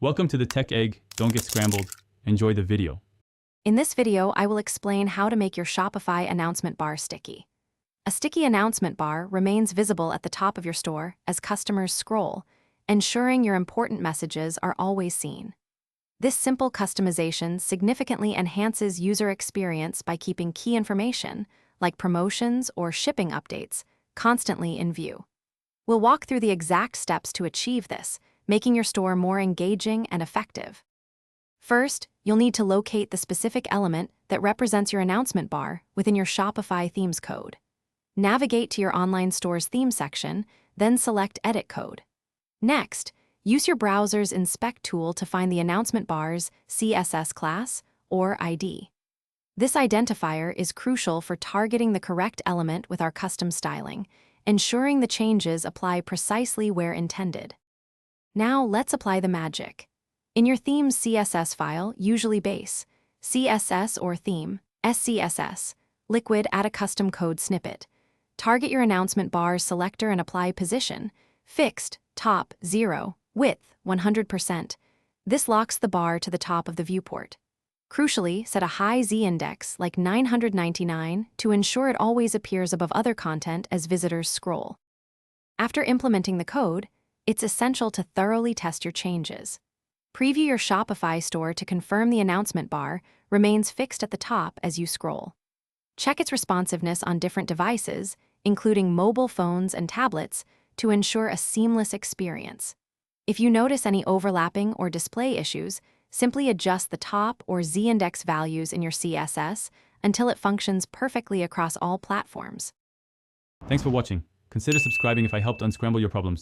Welcome to the Tech Egg. Don't get scrambled. Enjoy the video. In this video, I will explain how to make your Shopify announcement bar sticky. A sticky announcement bar remains visible at the top of your store as customers scroll, ensuring your important messages are always seen. This simple customization significantly enhances user experience by keeping key information, like promotions or shipping updates, constantly in view. We'll walk through the exact steps to achieve this, making your store more engaging and effective. First, you'll need to locate the specific element that represents your announcement bar within your Shopify themes code. Navigate to your online store's theme section, then select Edit Code. Next, use your browser's Inspect tool to find the announcement bar's CSS class or ID. This identifier is crucial for targeting the correct element with our custom styling, ensuring the changes apply precisely where intended. Now let's apply the magic. In your theme's CSS file, usually base, CSS or theme, SCSS, liquid add a custom code snippet. Target your announcement bar's selector and apply position, fixed, top, 0, width, 100%. This locks the bar to the top of the viewport. Crucially, set a high z-index like 999 to ensure it always appears above other content as visitors scroll. After implementing the code, it's essential to thoroughly test your changes. Preview your Shopify store to confirm the announcement bar remains fixed at the top as you scroll. Check its responsiveness on different devices, including mobile phones and tablets, to ensure a seamless experience. If you notice any overlapping or display issues, simply adjust the top or z-index values in your CSS until it functions perfectly across all platforms. Thanks for watching. Consider subscribing if I helped unscramble your problems.